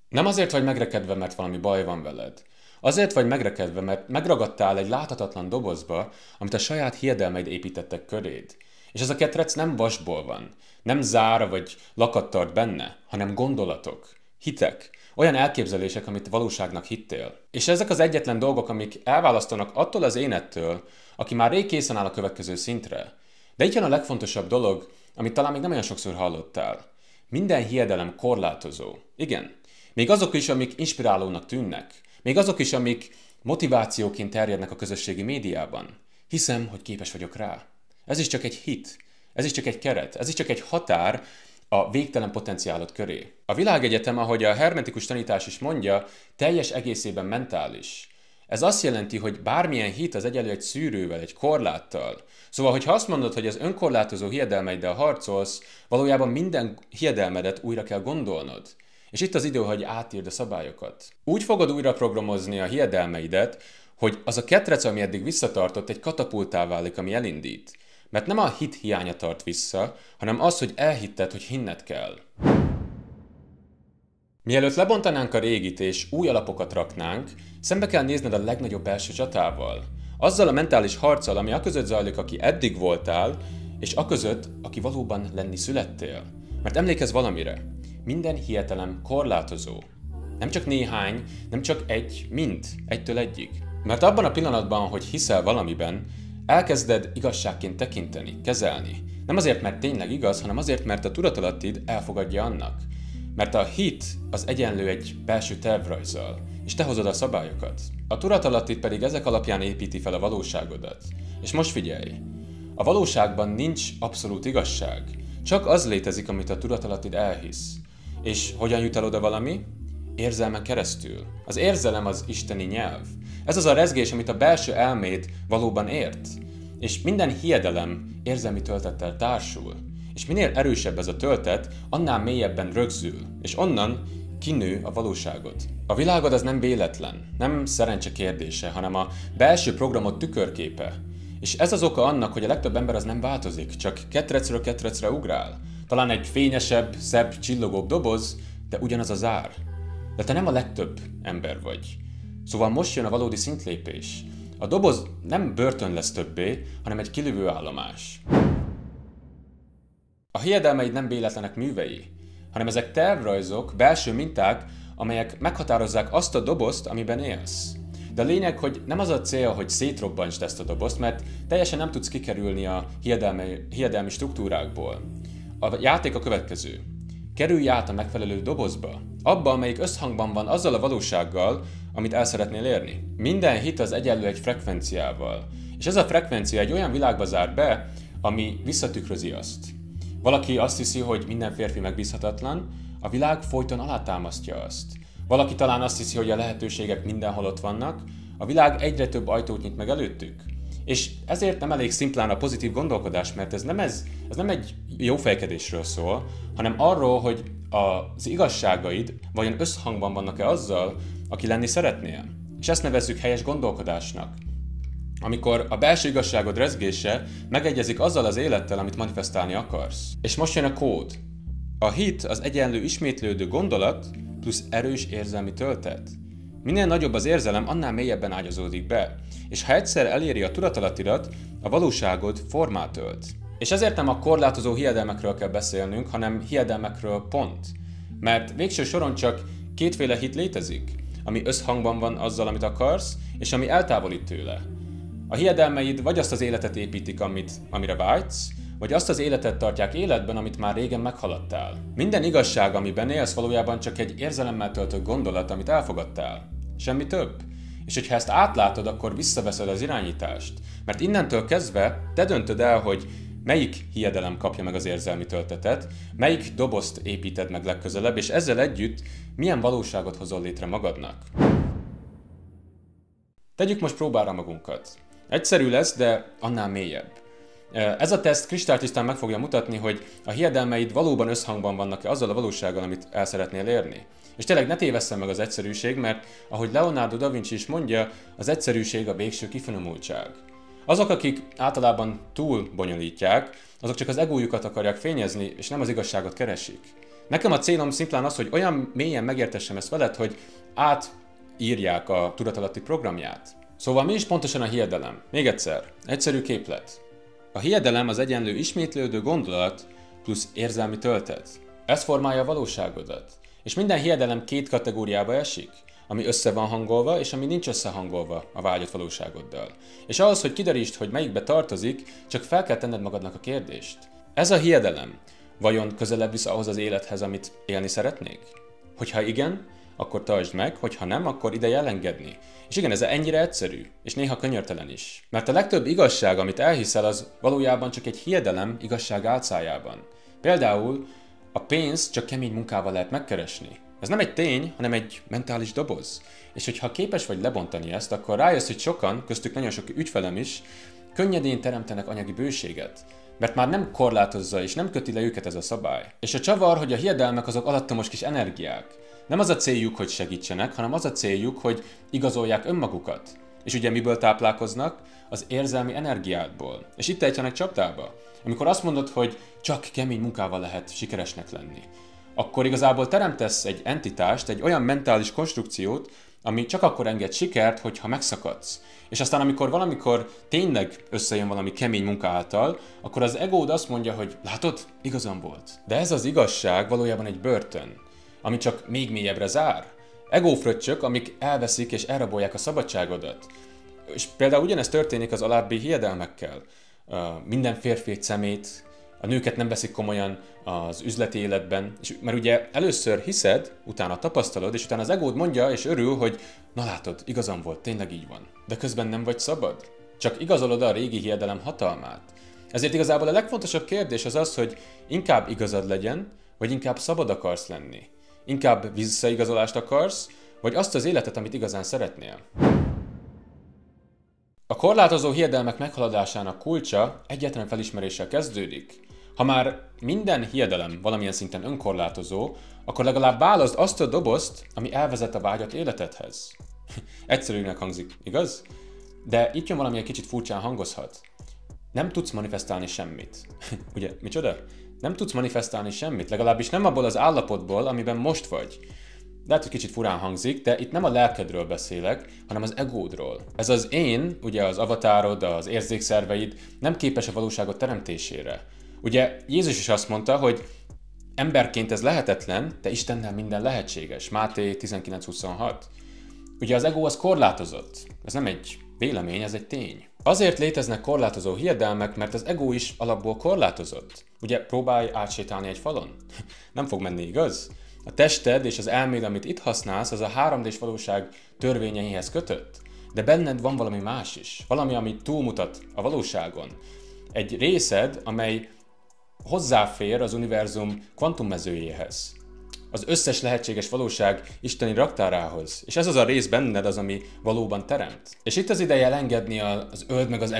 Nem azért vagy megrekedve, mert valami baj van veled. Azért vagy megrekedve, mert megragadtál egy láthatatlan dobozba, amit a saját hiedelmeid építettek köréd. És ez a ketrec nem vasból van, nem zára vagy lakat tart benne, hanem gondolatok, hitek, olyan elképzelések, amit valóságnak hittél. És ezek az egyetlen dolgok, amik elválasztanak attól az énettől, aki már rég készen áll a következő szintre. De itt jön a legfontosabb dolog, amit talán még nem olyan sokszor hallottál. Minden hiedelem korlátozó. Igen. Még azok is, amik inspirálónak tűnnek. Még azok is, amik motivációként terjednek a közösségi médiában. Hiszem, hogy képes vagyok rá. Ez is csak egy hit. Ez is csak egy keret. Ez is csak egy határ a végtelen potenciálod köré. A világegyetem, ahogy a hermetikus tanítás is mondja, teljes egészében mentális. Ez azt jelenti, hogy bármilyen hit az egyenlő egy szűrővel, egy korláttal. Szóval, hogyha azt mondod, hogy az önkorlátozó hiedelmeiddel harcolsz, valójában minden hiedelmedet újra kell gondolnod. És itt az idő, hogy átírd a szabályokat. Úgy fogod újra programozni a hiedelmeidet, hogy az a ketrec, ami eddig visszatartott, egy katapultá válik, ami elindít. Mert nem a hit hiánya tart vissza, hanem az, hogy elhitted, hogy hinned kell. Mielőtt lebontanánk a régit és új alapokat raknánk, szembe kell nézned a legnagyobb belső csatával. Azzal a mentális harccal, ami aközött zajlik, aki eddig voltál, és aközött, aki valóban lenni születtél. Mert emlékezz valamire, minden hiedelem korlátozó. Nem csak néhány, nem csak egy, mind, egytől egyig. Mert abban a pillanatban, hogy hiszel valamiben, elkezded igazságként tekinteni, kezelni. Nem azért, mert tényleg igaz, hanem azért, mert a tudatalattid elfogadja annak. Mert a hit az egyenlő egy belső tervrajzzal, és te hozod a szabályokat. A tudatalattid pedig ezek alapján építi fel a valóságodat. És most figyelj! A valóságban nincs abszolút igazság. Csak az létezik, amit a tudatalattid elhisz. És hogyan jut el oda valami? Érzelmen keresztül. Az érzelem az isteni nyelv. Ez az a rezgés, amit a belső elméd valóban ért. És minden hiedelem érzelmi töltettel társul. És minél erősebb ez a töltet, annál mélyebben rögzül, és onnan kinő a valóságod. A világod az nem véletlen, nem szerencse kérdése, hanem a belső programod tükörképe. És ez az oka annak, hogy a legtöbb ember az nem változik, csak ketrecről ketrecre ugrál. Talán egy fényesebb, szebb, csillogóbb doboz, de ugyanaz az ár. De te nem a legtöbb ember vagy. Szóval most jön a valódi szintlépés. A doboz nem börtön lesz többé, hanem egy kilövő állomás. A hiedelmeid nem véletlenek művei, hanem ezek tervrajzok, belső minták, amelyek meghatározzák azt a dobozt, amiben élsz. De a lényeg, hogy nem az a cél, hogy szétrobbantsd ezt a dobozt, mert teljesen nem tudsz kikerülni a hiedelmi struktúrákból. A játék a következő. Kerülj át a megfelelő dobozba, abba, amelyik összhangban van azzal a valósággal, amit el szeretnél érni. Minden hit az egyenlő egy frekvenciával, és ez a frekvencia egy olyan világba zár be, ami visszatükrözi azt. Valaki azt hiszi, hogy minden férfi megbízhatatlan, a világ folyton alátámasztja azt. Valaki talán azt hiszi, hogy a lehetőségek mindenhol ott vannak, a világ egyre több ajtót nyit meg előttük. És ezért nem elég szimplán a pozitív gondolkodás, mert ez nem egy jófejkedésről szól, hanem arról, hogy az igazságaid vajon összhangban vannak-e azzal, aki lenni szeretnél. És ezt nevezzük helyes gondolkodásnak. Amikor a belső igazságod rezgése megegyezik azzal az élettel, amit manifestálni akarsz. És most jön a kód. A hit az egyenlő ismétlődő gondolat plusz erős érzelmi töltet. Minél nagyobb az érzelem, annál mélyebben ágyazódik be. És ha egyszer eléri a tudatalattidat, a valóságod formát ölt. És ezért nem a korlátozó hiedelmekről kell beszélnünk, hanem hiedelmekről pont. Mert végső soron csak kétféle hit létezik, ami összhangban van azzal, amit akarsz, és ami eltávolít tőle. A hiedelmeid vagy azt az életet építik, amire vágysz, vagy azt az életet tartják életben, amit már régen meghaladtál. Minden igazság, amiben élsz, valójában csak egy érzelemmel töltött gondolat, amit elfogadtál. Semmi több. És hogyha ezt átlátod, akkor visszaveszed az irányítást. Mert innentől kezdve te döntöd el, hogy melyik hiedelem kapja meg az érzelmi töltetet, melyik dobozt építed meg legközelebb, és ezzel együtt milyen valóságot hozol létre magadnak. Tegyük most próbára magunkat. Egyszerű lesz, de annál mélyebb. Ez a teszt kristálytisztán meg fogja mutatni, hogy a hiedelmeid valóban összhangban vannak-e azzal a valósággal, amit el szeretnél érni. És tényleg ne tévesszen meg az egyszerűség, mert ahogy Leonardo da Vinci is mondja, az egyszerűség a végső kifinomultság. Azok, akik általában túl bonyolítják, azok csak az egójukat akarják fényezni, és nem az igazságot keresik. Nekem a célom szimplán az, hogy olyan mélyen megértessem ezt veled, hogy átírják a tudatalatti programját. Szóval mi is pontosan a hiedelem? Még egyszer, egyszerű képlet. A hiedelem az egyenlő ismétlődő gondolat plusz érzelmi töltet. Ez formálja a valóságodat. És minden hiedelem két kategóriába esik, ami össze van hangolva, és ami nincs összehangolva a vágyott valóságoddal. És ahhoz, hogy kiderítsd, hogy melyikbe tartozik, csak fel kell tenned magadnak a kérdést. Ez a hiedelem vajon közelebb visz ahhoz az élethez, amit élni szeretnék? Hogyha igen, akkor tartsd meg, hogyha nem, akkor ideje elengedni. És igen, ez ennyire egyszerű, és néha könyörtelen is. Mert a legtöbb igazság, amit elhiszel, az valójában csak egy hiedelem igazság álcájában. Például a pénzt csak kemény munkával lehet megkeresni. Ez nem egy tény, hanem egy mentális doboz. És hogyha képes vagy lebontani ezt, akkor rájössz, hogy sokan, köztük nagyon sok ügyfelem is, könnyedén teremtenek anyagi bőséget. Mert már nem korlátozza és nem köti le őket ez a szabály. És a csavar, hogy a hiedelmek azok alattomos kis energiák. Nem az a céljuk, hogy segítsenek, hanem az a céljuk, hogy igazolják önmagukat. És ugye miből táplálkoznak? Az érzelmi energiádból. És itt ejtenek csapdába. Amikor azt mondod, hogy csak kemény munkával lehet sikeresnek lenni, akkor igazából teremtesz egy entitást, egy olyan mentális konstrukciót, ami csak akkor enged sikert, hogyha megszakadsz. És aztán amikor valamikor tényleg összejön valami kemény munka által, akkor az egód azt mondja, hogy látod, igazam volt. De ez az igazság valójában egy börtön, ami csak még mélyebbre zár. Egófröccsök, amik elveszik és elrabolják a szabadságodat. És például ugyanezt történik az alábbi hiedelmekkel. Minden férfi egy szemét, a nőket nem veszik komolyan az üzleti életben, és mert ugye először hiszed, utána tapasztalod, és utána az egód mondja és örül, hogy na látod, igazam volt, tényleg így van. De közben nem vagy szabad. Csak igazolod a régi hiedelem hatalmát. Ezért igazából a legfontosabb kérdés az az, hogy inkább igazad legyen, vagy inkább szabad akarsz lenni. Inkább visszaigazolást akarsz, vagy azt az életet, amit igazán szeretnél. A korlátozó hiedelmek meghaladásának kulcsa egyetlen felismeréssel kezdődik. Ha már minden hiedelem valamilyen szinten önkorlátozó, akkor legalább válaszd azt a dobozt, ami elvezet a vágyat életedhez. Egyszerűnek hangzik, igaz? De itt jön valami egy kicsit furcsán hangozhat. Nem tudsz manifestálni semmit. Ugye, micsoda? Nem tudsz manifestálni semmit, legalábbis nem abból az állapotból, amiben most vagy. Lehet, hogy kicsit furán hangzik, de itt nem a lelkedről beszélek, hanem az egódról. Ez az én, ugye az avatárod, az érzékszerveid nem képes a valóságot teremtésére. Ugye Jézus is azt mondta, hogy emberként ez lehetetlen, de Istennel minden lehetséges. Máté 19.26. Ugye az ego az korlátozott. Ez nem egy vélemény, ez egy tény. Azért léteznek korlátozó hiedelmek, mert az ego is alapból korlátozott. Ugye próbálj átsétálni egy falon? Nem fog menni, igaz? A tested és az elméd, amit itt használsz, az a 3D-s valóság törvényeihez kötött. De benned van valami más is. Valami, ami túlmutat a valóságon. Egy részed, amely hozzáfér az univerzum kvantummezőjéhez. Az összes lehetséges valóság isteni raktárához. És ez az a rész benned az, ami valóban teremt. És itt az ideje elengedni az öld meg az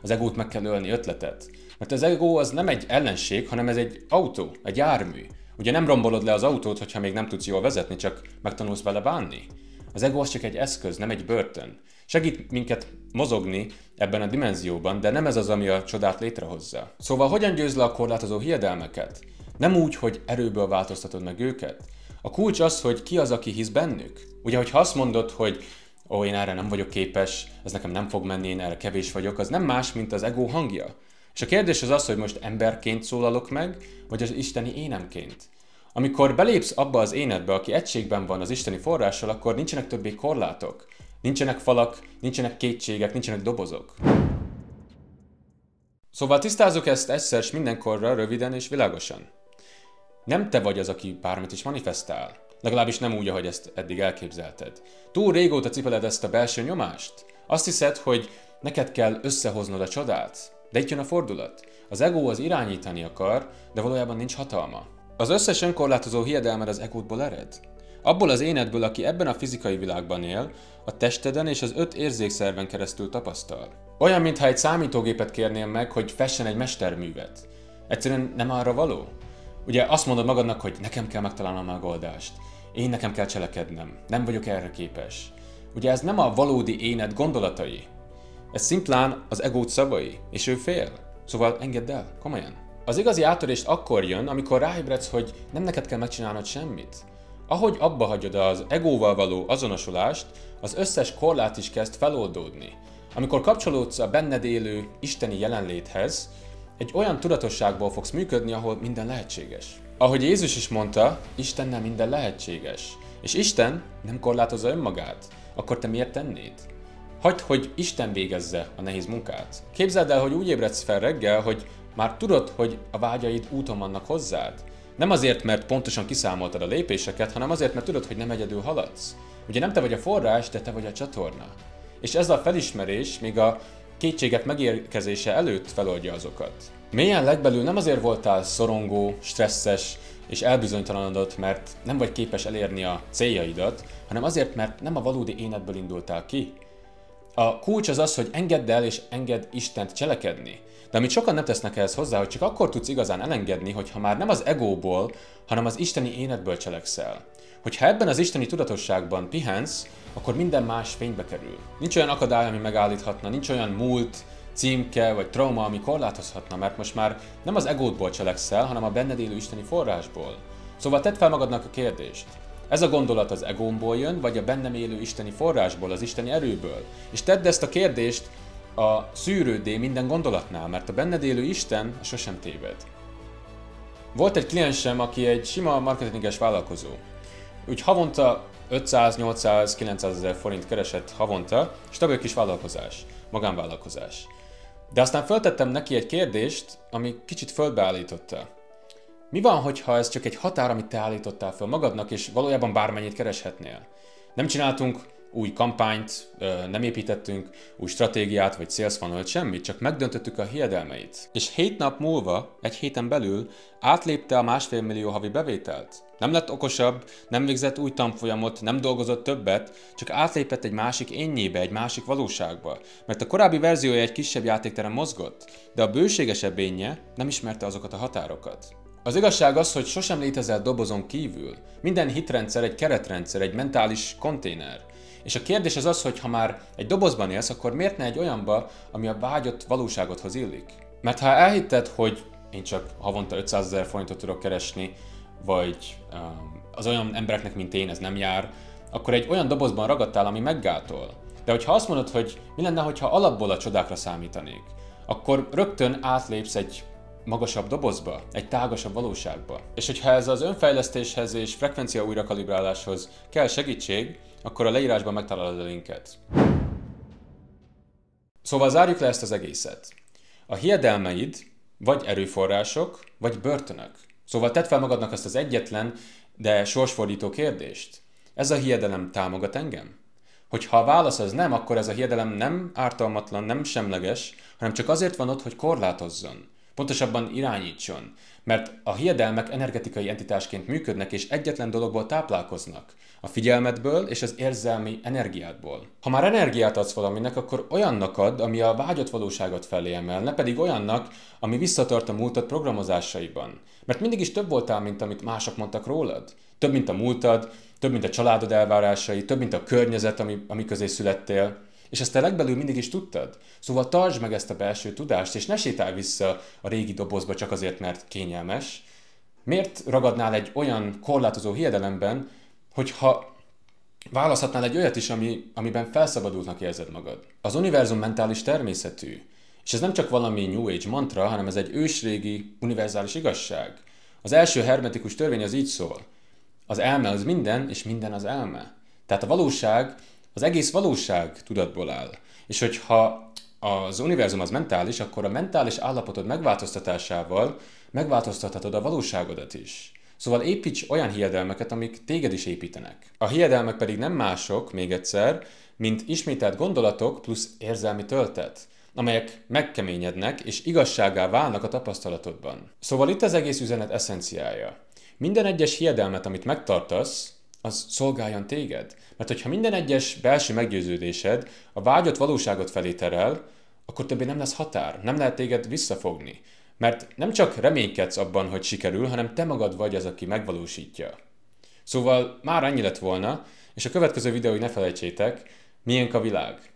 egót meg kell ölni ötletet. Mert az ego az nem egy ellenség, hanem ez egy autó, egy jármű. Ugye nem rombolod le az autót, hogyha még nem tudsz jól vezetni, csak megtanulsz vele bánni. Az ego az csak egy eszköz, nem egy börtön. Segít minket mozogni ebben a dimenzióban, de nem ez az, ami a csodát létrehozza. Szóval hogyan győzd le a korlátozó hiedelmeket? Nem úgy, hogy erőből változtatod meg őket. A kulcs az, hogy ki az, aki hisz bennük. Ugye, hogyha azt mondod, hogy én erre nem vagyok képes, ez nekem nem fog menni, én erre kevés vagyok, az nem más, mint az ego hangja. És a kérdés az, hogy most emberként szólalok meg, vagy az isteni énemként. Amikor belépsz abba az énedbe, aki egységben van az isteni forrással, akkor nincsenek többé korlátok. Nincsenek falak, nincsenek kétségek, nincsenek dobozok. Szóval tisztázzuk ezt egyszer s mindenkorra, röviden és világosan. Nem te vagy az, aki bármit is manifestál. Legalábbis nem úgy, ahogy ezt eddig elképzelted. Túl régóta cipeled ezt a belső nyomást. Azt hiszed, hogy neked kell összehoznod a csodát. De itt jön a fordulat. Az ego az irányítani akar, de valójában nincs hatalma. Az összes önkorlátozó hiedelmed az egódból ered. Abból az énedből, aki ebben a fizikai világban él, a testeden és az 5 érzékszerven keresztül tapasztal. Olyan, mintha egy számítógépet kérnél meg, hogy fessen egy mesterművet. Egyszerűen nem arra való. Ugye azt mondod magadnak, hogy nekem kell megtalálnom a megoldást. Én nekem kell cselekednem. Nem vagyok erre képes. Ugye ez nem a valódi éned gondolatai. Ez szimplán az egód szavai, és ő fél. Szóval engedd el, komolyan. Az igazi áttörést akkor jön, amikor ráébredsz, hogy nem neked kell megcsinálnod semmit. Ahogy abba hagyod az egóval való azonosulást, az összes korlát is kezd feloldódni. Amikor kapcsolódsz a benned élő isteni jelenléthez, egy olyan tudatosságból fogsz működni, ahol minden lehetséges. Ahogy Jézus is mondta, Istennel minden lehetséges. És Isten nem korlátozza önmagát. Akkor te miért tennéd? Hagyd, hogy Isten végezze a nehéz munkát. Képzeld el, hogy úgy ébredsz fel reggel, hogy már tudod, hogy a vágyaid úton vannak hozzád. Nem azért, mert pontosan kiszámoltad a lépéseket, hanem azért, mert tudod, hogy nem egyedül haladsz. Ugye nem te vagy a forrás, de te vagy a csatorna. És ez a felismerés még a kétségek megérkezése előtt feloldja azokat. Mélyen legbelül nem azért voltál szorongó, stresszes és elbizonytalanodott, mert nem vagy képes elérni a céljaidat, hanem azért, mert nem a valódi énedből indultál ki. A kulcs az az, hogy engedd el és engedd Istent cselekedni. De amit sokan nem tesznek ehhez hozzá, hogy csak akkor tudsz igazán elengedni, hogyha már nem az egóból, hanem az isteni énedből cselekszel. Hogyha ebben az isteni tudatosságban pihensz, akkor minden más fénybe kerül. Nincs olyan akadály, ami megállíthatna, nincs olyan múlt, címke vagy trauma, ami korlátozhatna, mert most már nem az egódból cselekszel, hanem a benned élő isteni forrásból. Szóval tedd fel magadnak a kérdést. Ez a gondolat az egómból jön, vagy a bennem élő isteni forrásból, az isteni erőből? És tedd ezt a kérdést a szűrőddé minden gondolatnál, mert a benned élő Isten sosem téved. Volt egy kliensem, aki egy sima marketinges vállalkozó. Úgy havonta 500, 800, 900 ezer forint keresett havonta, stabil kis vállalkozás, magánvállalkozás. De aztán föltettem neki egy kérdést, ami kicsit földbeállította. Mi van, hogyha ez csak egy határ, amit te állítottál föl magadnak, és valójában bármennyit kereshetnél? Nem csináltunk új kampányt, nem építettünk új stratégiát vagy sales funnelt, semmit, csak megdöntöttük a hiedelmeit. És 7 nap múlva, egy héten belül átlépte a 1,5 millió havi bevételt. Nem lett okosabb, nem végzett új tanfolyamot, nem dolgozott többet, csak átlépett egy másik énnyébe, egy másik valóságba. Mert a korábbi verziója egy kisebb játékteren mozgott, de a bőségesebb énje nem ismerte azokat a határokat. Az igazság az, hogy sosem létezel dobozon kívül. Minden hitrendszer egy keretrendszer, egy mentális konténer. És a kérdés az az, hogy ha már egy dobozban élsz, akkor miért ne egy olyanba, ami a vágyott valóságodhoz illik? Mert ha elhitted, hogy én csak havonta 500 000 forintot tudok keresni, vagy az olyan embereknek, mint én, ez nem jár, akkor egy olyan dobozban ragadtál, ami meggátol. De hogyha azt mondod, hogy mi lenne, hogyha alapból a csodákra számítanék, akkor rögtön átlépsz egy magasabb dobozba, egy tágasabb valóságba. És hogyha ez az önfejlesztéshez és frekvencia újrakalibráláshoz kell segítség, akkor a leírásban megtalálod a linket. Szóval zárjuk le ezt az egészet. A hiedelmeid vagy erőforrások, vagy börtönök. Szóval tedd fel magadnak azt az egyetlen, de sorsfordító kérdést. Ez a hiedelem támogat engem? Hogyha a válasz az nem, akkor ez a hiedelem nem ártalmatlan, nem semleges, hanem csak azért van ott, hogy korlátozzon. Pontosabban irányítson, mert a hiedelmek energetikai entitásként működnek és egyetlen dologból táplálkoznak, a figyelmedből és az érzelmi energiádból. Ha már energiát adsz valaminek, akkor olyannak ad, ami a vágyott valóságot felé emel, ne pedig olyannak, ami visszatart a múltad programozásaiban. Mert mindig is több voltál, mint amit mások mondtak rólad. Több, mint a múltad, több, mint a családod elvárásai, több, mint a környezet, ami közé születtél. És ezt te legbelül mindig is tudtad. Szóval tartsd meg ezt a belső tudást, és ne sétálj vissza a régi dobozba csak azért, mert kényelmes. Miért ragadnál egy olyan korlátozó hiedelemben, hogyha választhatnál egy olyat is, amiben felszabadultnak érzed magad? Az univerzum mentális természetű. És ez nem csak valami New Age mantra, hanem ez egy ősrégi, univerzális igazság. Az első hermetikus törvény az így szól. Az elme az minden, és minden az elme. Tehát a valóság, az egész valóság tudatból áll. És hogyha az univerzum az mentális, akkor a mentális állapotod megváltoztatásával megváltoztathatod a valóságodat is. Szóval építs olyan hiedelmeket, amik téged is építenek. A hiedelmek pedig nem mások, még egyszer, mint ismételt gondolatok plusz érzelmi töltet, amelyek megkeményednek és igazsággá válnak a tapasztalatodban. Szóval itt az egész üzenet eszenciája. Minden egyes hiedelmet, amit megtartasz, az szolgáljon téged. Mert hogyha minden egyes belső meggyőződésed a vágyott valóságot felé terel, akkor többé nem lesz határ, nem lehet téged visszafogni. Mert nem csak reménykedsz abban, hogy sikerül, hanem te magad vagy az, aki megvalósítja. Szóval már ennyi lett volna, és a következő videóig ne felejtsétek, miénk a világ.